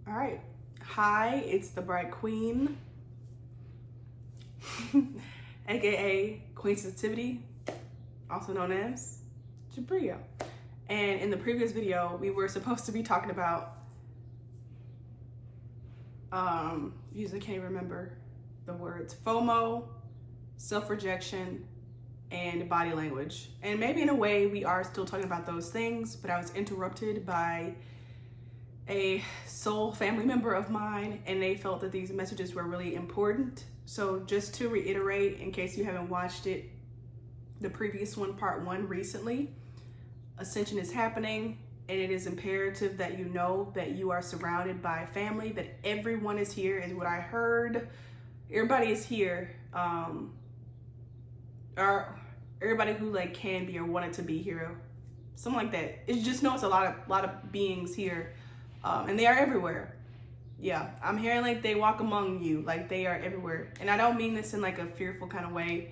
All right. Hi, it's the Bright Queen, aka Queen Sensitivity, also known as Jabria. And in the previous video, we were supposed to be talking about, usually can't even remember the words, FOMO, self-rejection, and body language. And maybe in a way we are still talking about those things, but I was interrupted by a soul family member of mine, and they felt that these messages were really important. So just to reiterate, in case you haven't watched it, the previous one, part 1, recently, ascension is happening, and it is imperative that you know that you are surrounded by family, that everyone is here, is what I heard. Everybody is here, or everybody who like can be or wanted to be here, something like that. It's just know it's a lot of beings here. And they are everywhere. Yeah, I'm hearing like they walk among you, like they are everywhere. And I don't mean this in like a fearful kind of way.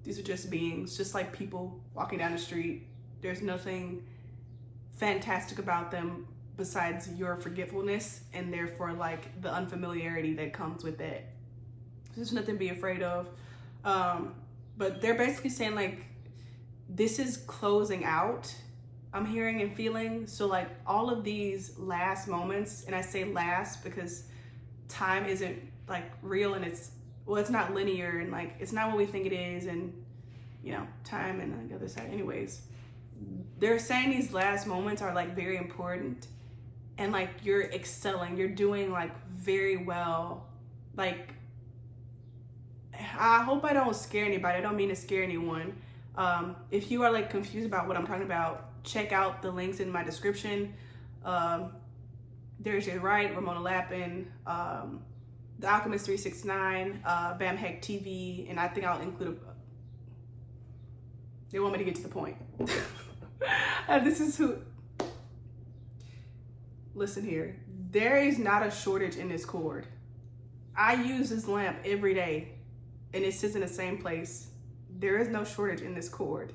These are just beings, just like people walking down the street. There's nothing fantastic about them besides your forgetfulness and therefore like the unfamiliarity that comes with that. There's nothing to be afraid of. But they're basically saying like, this is closing out, I'm hearing and feeling. So like all of these last moments, and I say last because time isn't like real, and it's not linear, and like it's not what we think it is, and you know, time and on the other side. Anyways, they're saying these last moments are like very important, and like you're excelling, you're doing like very well. Like, I hope I don't scare anybody. I don't mean to scare anyone. If you are like confused about what I'm talking about, check out the links in my description. There's Your Right, Ramona Lappin, The Alchemist 369, Bam Heck TV, and I think I'll include they want me to get to the point. This is who, listen here, there is not a shortage in this cord. I use this lamp every day and it sits in the same place. There is no shortage in this cord.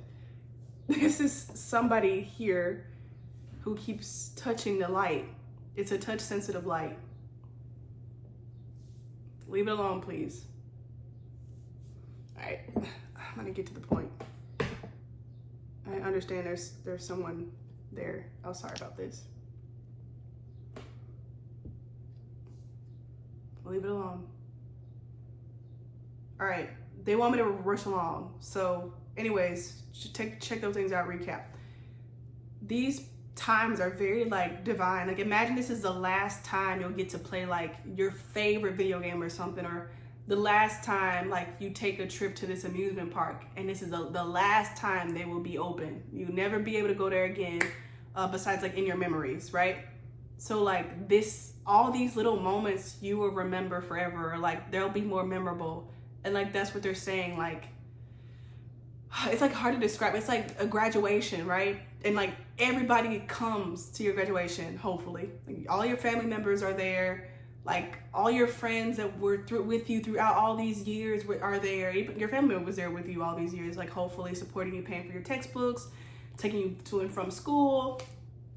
This is somebody here who keeps touching the light. It's a touch sensitive light. Leave it alone, please. All right, I'm gonna get to the point. I understand there's someone there. Oh, sorry about this. Leave it alone. All right, they want me to rush along. So anyways, check those things out, recap. These times are very like divine. Like imagine this is the last time you'll get to play like your favorite video game or something, or the last time like you take a trip to this amusement park, and this is the last time they will be open. You'll never be able to go there again, besides like in your memories, right? So like this, all these little moments you will remember forever, or like they'll be more memorable. And like that's what they're saying. Like it's like hard to describe. It's like a graduation, right? And like everybody comes to your graduation, hopefully. Like, all your family members are there. Like all your friends that were with you throughout all these years are there. Even your family member was there with you all these years, like hopefully supporting you, paying for your textbooks, taking you to and from school,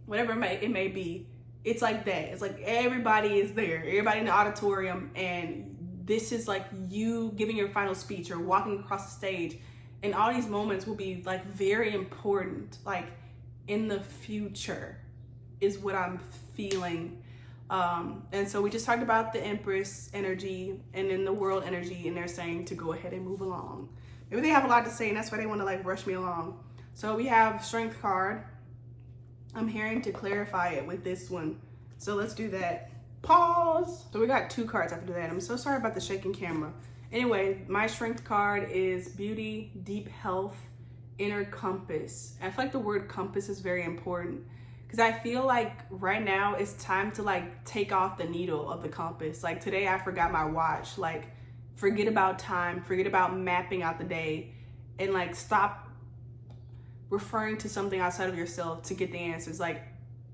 whatever it may be. It's like that. It's like everybody is there, everybody in the auditorium, and this is like you giving your final speech or walking across the stage. And all these moments will be like very important, like in the future is what I'm feeling. And so we just talked about the Empress energy and then the world energy, and they're saying to go ahead and move along. Maybe they have a lot to say and that's why they want to like rush me along. So we have Strength card. I'm hearing to clarify it with this one. So let's do that. Pause. So we got 2 cards after that. I'm so sorry about the shaking camera. Anyway, my Strength card is beauty, deep health, inner compass. I feel like the word compass is very important because I feel like right now it's time to like take off the needle of the compass. Like today I forgot my watch. Like forget about time, forget about mapping out the day, and like stop referring to something outside of yourself to get the answers. Like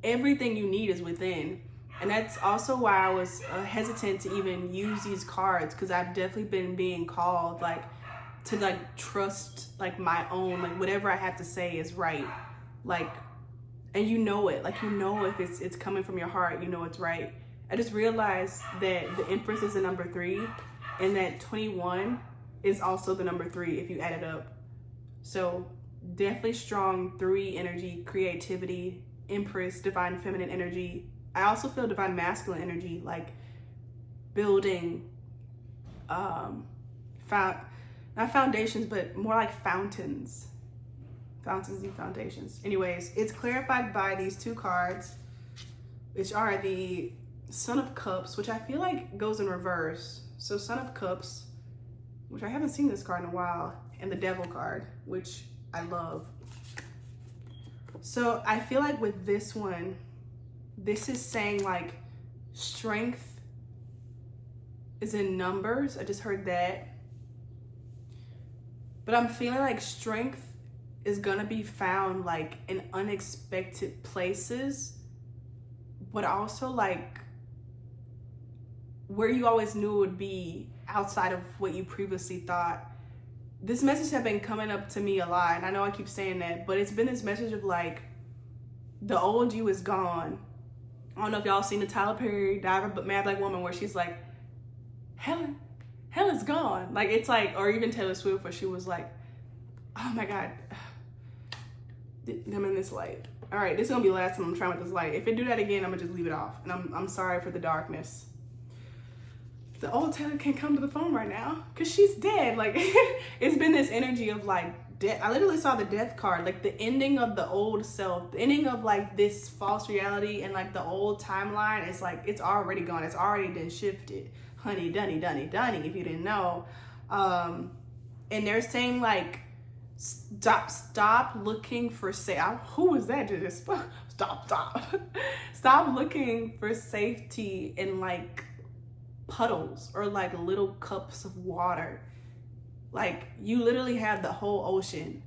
everything you need is within. And that's also why I was hesitant to even use these cards, because I've definitely been being called like to like trust like my own, like whatever I have to say is right. Like and you know it, like, you know, if it's coming from your heart, you know it's right. I just realized that the Empress is the number 3, and that 21 is also the number 3 if you add it up. So definitely strong 3 energy, creativity, Empress, divine feminine energy. I also feel divine masculine energy, like building, not foundations, but more like fountains and foundations. Anyways, it's clarified by these 2 cards, which are the Son of Cups, which I feel like goes in reverse. So Son of Cups, which I haven't seen this card in a while, and the Devil card, which I love. So I feel like with this one, this is saying like strength is in numbers. I just heard that. But I'm feeling like strength is gonna be found like in unexpected places, but also like where you always knew it would be outside of what you previously thought. This message has been coming up to me a lot, and I know I keep saying that, but it's been this message of like, the old you is gone. I don't know if y'all seen the Tyler Perry Diver but Mad Black Woman, where she's like, hell is gone. Like, it's like, or even Taylor Swift, where she was like, oh my God, I'm in this light. All right, this is gonna be the last time I'm trying with this light. If it do that again, I'm gonna just leave it off. And I'm sorry for the darkness. The old Taylor can't come to the phone right now because she's dead. Like, it's been this energy of like death. I literally saw the death card, like the ending of the old self, the ending of like this false reality, and like the old timeline. It's like, it's already gone. It's already been shifted. Honey, dunny, if you didn't know. And they're saying like, stop looking for who was that? Just stop looking for safety in like puddles or like little cups of water. Like, you literally have the whole ocean.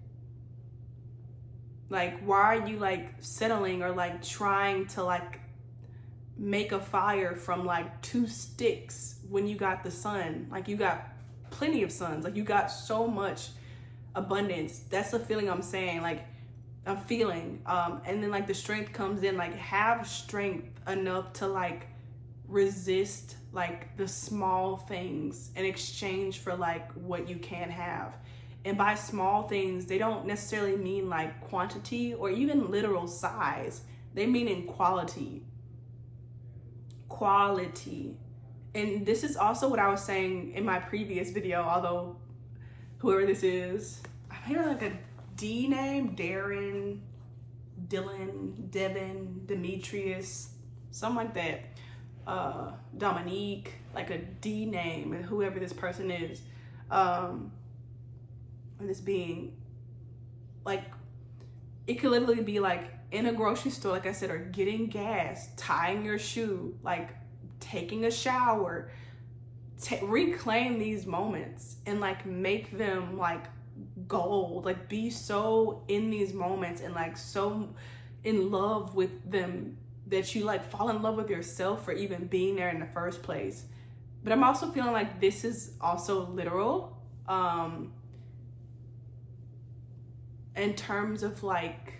Like, why are you like settling or like trying to like make a fire from like 2 sticks when you got the sun? Like, you got plenty of suns. Like, you got so much abundance. That's the feeling I'm saying. Like, I'm feeling, and then like the strength comes in. Like, have strength enough to like resist like the small things in exchange for like what you can have. And by small things, they don't necessarily mean like quantity or even literal size. They mean in quality. And this is also what I was saying in my previous video, although whoever this is, I made like a D name, Darren, Dylan, Devin, Demetrius, something like that. Dominique, like a D name, and whoever this person is, and this being, like, it could literally be like in a grocery store, like I said, or getting gas, tying your shoe, like taking a shower. Reclaim these moments and like make them like gold. Like, be so in these moments and like so in love with them that you like fall in love with yourself for even being there in the first place. But I'm also feeling like this is also literal, in terms of like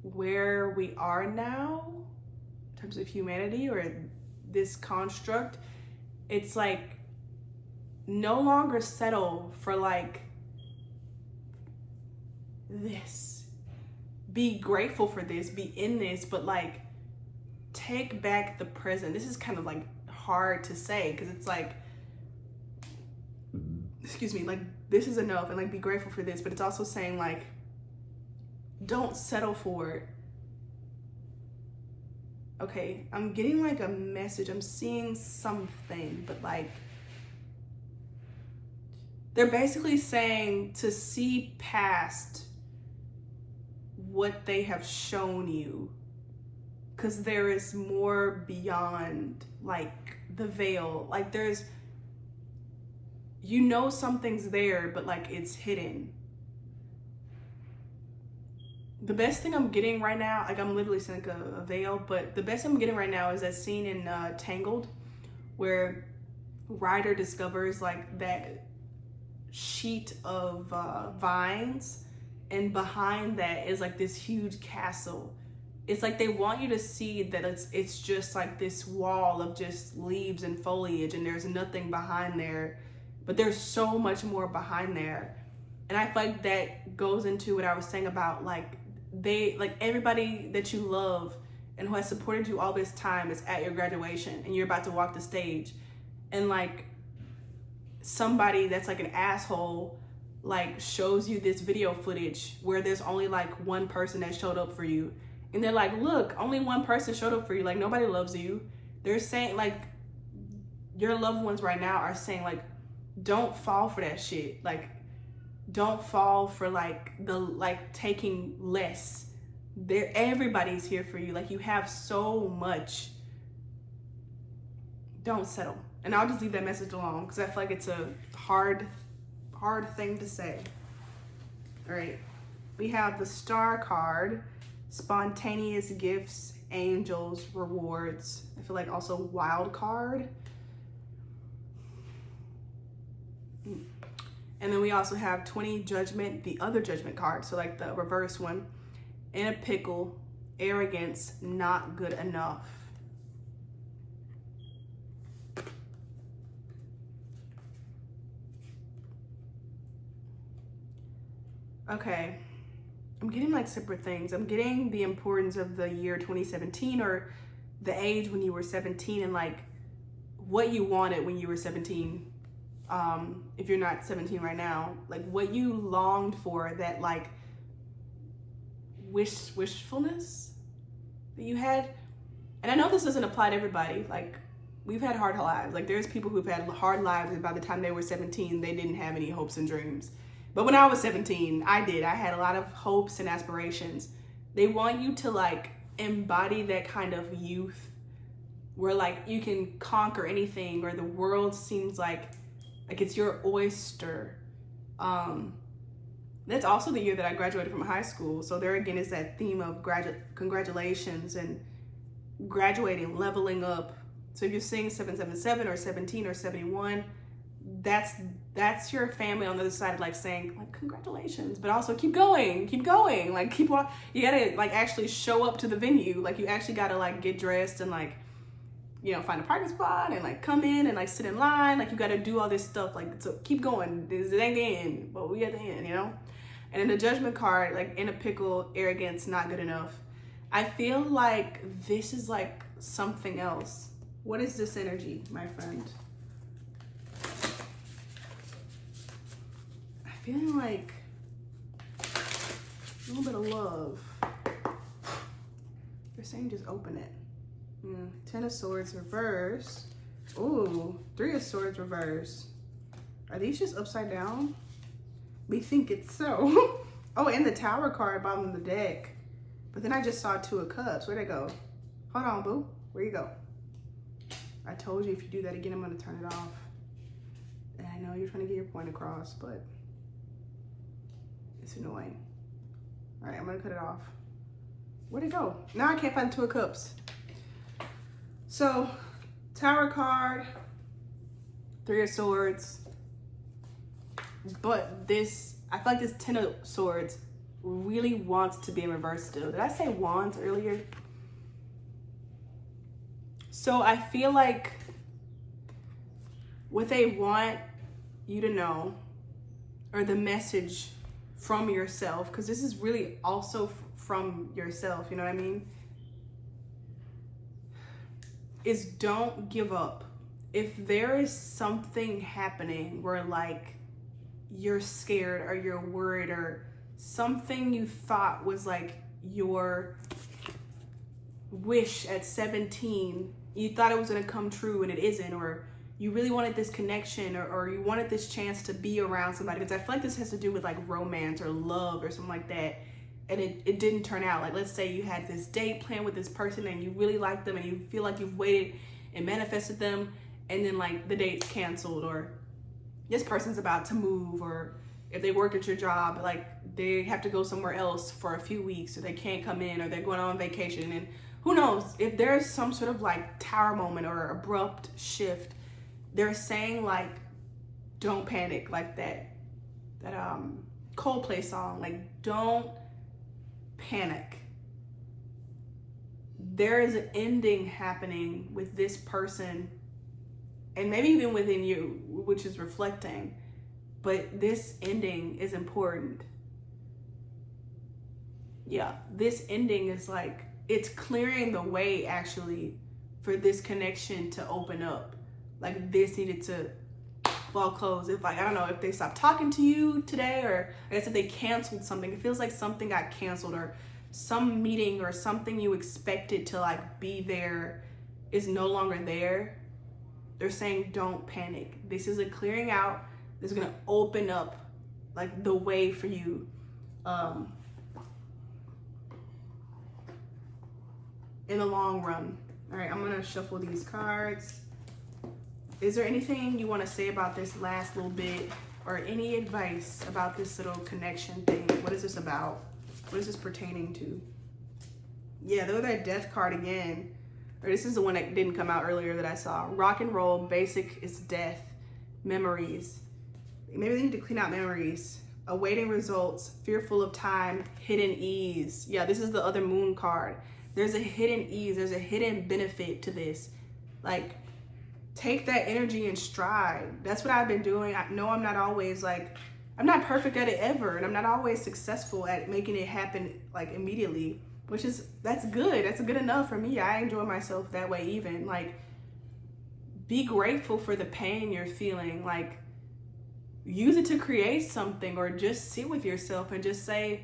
where we are now, in terms of humanity or this construct. It's like, no longer settle for like this. Be grateful for this, be in this, but like take back the present. This is kind of like hard to say because it's like, excuse me, like this is enough, and like be grateful for this, but it's also saying like, don't settle for it. Okay, I'm getting like a message, I'm seeing something, but like they're basically saying to see past what they have shown you, because there is more beyond like the veil. Like, there's, you know, something's there, but like it's hidden. The best thing I'm getting right now, like I'm literally seeing like a veil, but the best I'm getting right now is that scene in Tangled where Ryder discovers like that sheet of vines, and behind that is like this huge castle. It's like they want you to see that it's just like this wall of just leaves and foliage, and there's nothing behind there, but there's so much more behind there. And I feel like that goes into what I was saying about like everybody that you love and who has supported you all this time is at your graduation, and you're about to walk the stage, and like somebody that's like an asshole like shows you this video footage where there's only like one person that showed up for you, and they're like, look, only one person showed up for you, like nobody loves you. They're saying like your loved ones right now are saying like, don't fall for that shit. Like, don't fall for like taking less. Everybody's here for you. Like, you have so much. Don't settle. And I'll just leave that message alone because I feel like it's a hard thing to say. All right, we have the Star card, spontaneous gifts, angels, rewards. I feel like also wild card. And then we also have 20 judgment, the other judgment card. So like the reverse one. In a pickle, arrogance, not good enough. Okay, I'm getting like separate things. I'm getting the importance of the year 2017, or the age when you were 17, and like what you wanted when you were 17. If you're not 17 right now, like what you longed for, that like wishfulness that you had. And I know this doesn't apply to everybody. Like, we've had hard lives. Like, there's people who've had hard lives, and by the time they were 17, they didn't have any hopes and dreams. But when I was 17, I did. I had a lot of hopes and aspirations. They want you to like embody that kind of youth where like you can conquer anything, or the world seems like it's your oyster. That's also the year that I graduated from high school. So there again is that theme of congratulations and graduating, leveling up. So if you're seeing 777 or 17 or 71, that's your family on the other side, like saying like congratulations, but also keep going, like keep on. You gotta like actually show up to the venue. Like, you actually gotta like get dressed and like, you know, find a parking spot and like come in and like sit in line. Like, you got to do all this stuff. Like, so keep going. It ain't the end, but we at the end, you know? And in the judgment card, like in a pickle, arrogance, not good enough. I feel like this is like something else. What is this energy, my friend? I feel like a little bit of love. They're saying just open it. 10 of Swords reverse. Ooh, 3 of Swords reverse. Are these just upside down? We think it's so. Oh, and the Tower card bottom of the deck. But then I just saw 2 of Cups. Where'd they go? Hold on, boo. Where you go? I told you if you do that again, I'm going to turn it off. And I know you're trying to get your point across, but it's annoying. All right, I'm going to cut it off. Where'd it go? Now I can't find 2 of Cups. So, Tower card, 3 of Swords, but this, I feel like this 10 of Swords really wants to be in reverse still. Did I say Wands earlier? So I feel like what they want you to know, or the message from yourself, because this is really also from yourself, you know what I mean? Is don't give up. If there is something happening where like you're scared or you're worried, or something you thought was like your wish at 17, you thought it was going to come true and it isn't, or you really wanted this connection, or you wanted this chance to be around somebody, because I feel like this has to do with like romance or love or something like that, and it didn't turn out. Like, let's say you had this date planned with this person and you really like them and you feel like you've waited and manifested them, and then like the date's canceled, or this person's about to move, or if they work at your job, like they have to go somewhere else for a few weeks, or they can't come in, or they're going on vacation, and who knows, if there's some sort of like tower moment or abrupt shift, they're saying like, don't panic, like that Coldplay song, like don't panic. There is an ending happening with this person, and maybe even within you, which is reflecting, but this ending is important. Yeah, this ending is like, it's clearing the way actually for this connection to open up. Like this needed to fall closed. If like, I don't know, if they stopped talking to you today, or I guess if they canceled something, it feels like something got canceled, or some meeting or something you expected to like be there is no longer there. They're saying don't panic. This is a clearing out. This is gonna open up like the way for you in the long run. All right, I'm gonna shuffle these cards. Is there anything you want to say about this last little bit, or any advice about this little connection thing? What is this about? What is this pertaining to? Yeah, though that death card again, or this is the one that didn't come out earlier that I saw. Rock and roll, basic is death, memories. Maybe they need to clean out memories. Awaiting results, fearful of time, hidden ease. Yeah, this is the other moon card. There's a hidden ease. There's a hidden benefit to this. Like, take that energy in stride. That's what I've been doing. I know I'm not always like, I'm not perfect at it ever, and I'm not always successful at making it happen like immediately, which is, that's good. That's good enough for me. I enjoy myself that way even. Like, be grateful for the pain you're feeling. Like, use it to create something, or just sit with yourself and just say,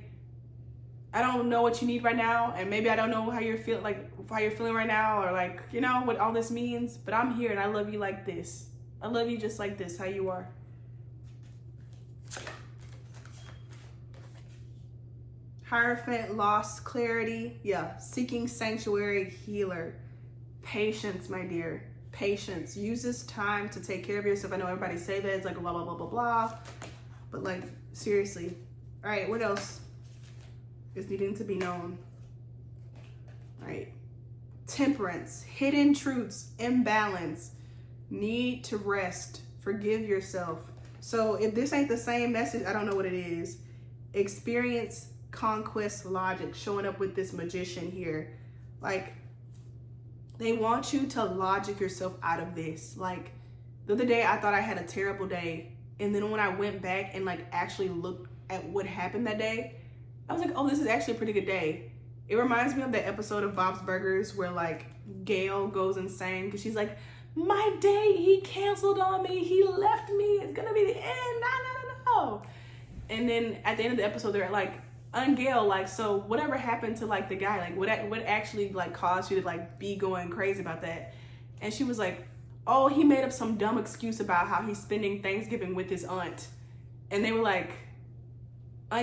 I don't know what you need right now, and maybe I don't know how you're feeling, like how you're feeling right now, or like, you know, what all this means, but I'm here and I love you like this. I love you just like this, how you are. Hierophant, lost clarity. Yeah, seeking sanctuary, healer. Patience, my dear. Patience. Use this time to take care of yourself. I know everybody say that, it's like blah, blah, blah, blah, blah. But like, seriously. All right, what else is needing to be known? All right. Temperance, hidden truths, imbalance, need to rest, forgive yourself. So if this ain't the same message, I don't know what it is. Experience, conquest, logic, showing up with this magician here. Like, they want you to logic yourself out of this. Like, the other day I thought I had a terrible day, and then when I went back and like actually looked at what happened that day, I was like, oh, this is actually a pretty good day. It reminds me of that episode of Bob's Burgers where like Gail goes insane because she's like, my day, he canceled on me, he left me, it's gonna be the end, no. And then at the end of the episode, they're like, Gail, like, so whatever happened to like the guy, like what actually like caused you to like be going crazy about that? And she was like, oh, he made up some dumb excuse about how he's spending Thanksgiving with his aunt. And they were like,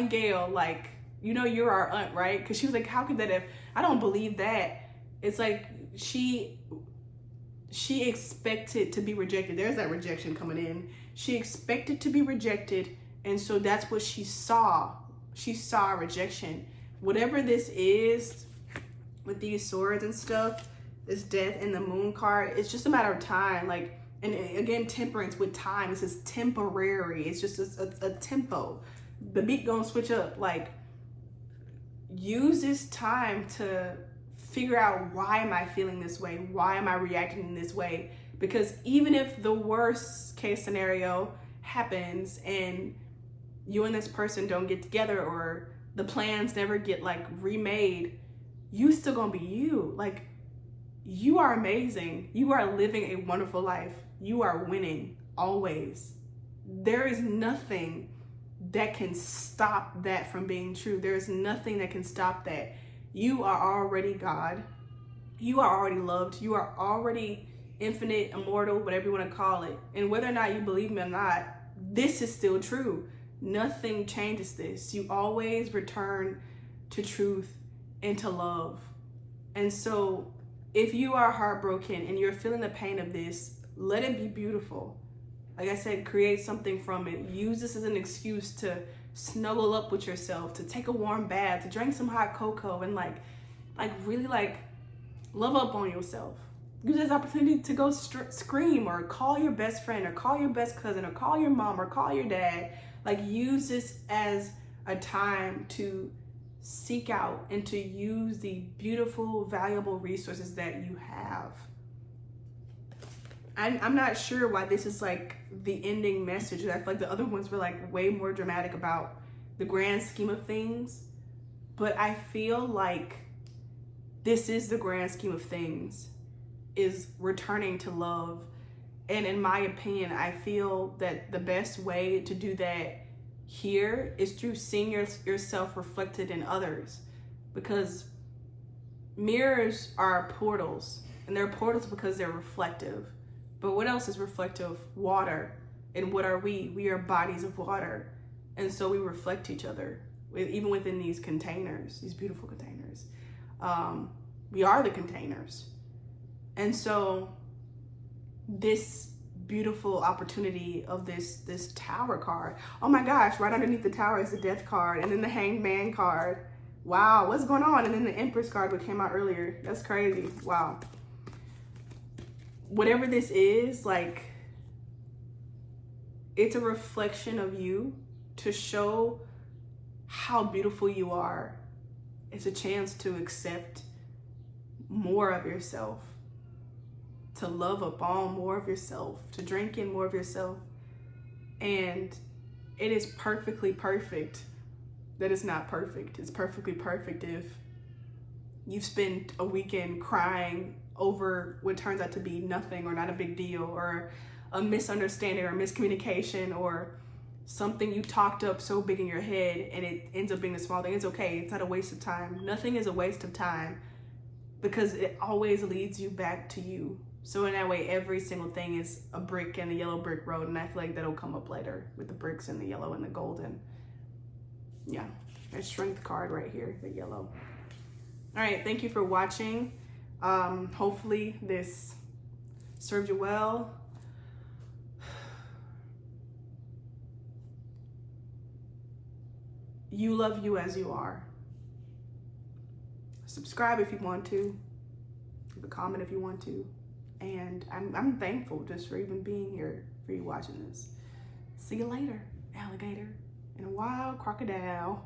Gail, like, you know you're our aunt, right? Because she was like, how could that have, I don't believe that. It's like she expected to be rejected. There's that rejection coming in. She expected to be rejected, and so that's what she saw. She saw rejection. Whatever this is with these swords and stuff, this death and the moon card, it's just a matter of time. Like, and again, temperance with time. This is temporary. It's just a tempo. The beat gonna switch up. Like, use this time to figure out, why am I feeling this way? Why am I reacting in this way? Because even if the worst case scenario happens and you and this person don't get together, or the plans never get like remade, you still gonna be you. Like, you are amazing. You are living a wonderful life. You are winning always. There is nothing that can stop that from being true. There is nothing that can stop that. You are already God. You are already loved. You are already infinite, immortal, whatever you want to call it. And whether or not you believe me or not, this is still true. Nothing changes this. You always return to truth and to love. And so if you are heartbroken and you're feeling the pain of this, let it be beautiful. Like I said, create something from it. Use this as an excuse to snuggle up with yourself, to take a warm bath, to drink some hot cocoa, and like really like love up on yourself. Use this opportunity to go scream, or call your best friend, or call your best cousin, or call your mom, or call your dad. Like, use this as a time to seek out and to use the beautiful, valuable resources that you have. I'm not sure why this is like the ending message. I feel like the other ones were like way more dramatic about the grand scheme of things. But I feel like this is the grand scheme of things, is returning to love. And in my opinion, I feel that the best way to do that here is through seeing yourself reflected in others. Because mirrors are portals, and they're portals because they're reflective. But what else is reflective? Water. And what are we? We are bodies of water. And so we reflect each other, even within these containers, these beautiful containers. We are the containers. And so this beautiful opportunity of this tower card. Oh my gosh, right underneath the tower is the death card, and then the hanged man card. Wow, what's going on? And then the empress card, what came out earlier. That's crazy. Wow. Whatever this is, like, it's a reflection of you to show how beautiful you are. It's a chance to accept more of yourself, to love upon more of yourself, to drink in more of yourself. And it is perfectly perfect that it's not perfect. It's perfectly perfect if you've spent a weekend crying over what turns out to be nothing or not a big deal, or a misunderstanding or miscommunication, or something you talked up so big in your head and it ends up being a small thing. It's okay. It's not a waste of time. Nothing is a waste of time, because it always leads you back to you. So in that way, every single thing is a brick in the yellow brick road, and I feel like that'll come up later with the bricks and the yellow and the golden. Yeah, there's strength card right here, the yellow. All right, thank you for watching. Hopefully this served you well. You love you as you are. Subscribe if you want to. Leave a comment if you want to. And I'm thankful just for even being here, for you watching this. See you later, alligator and a wild crocodile.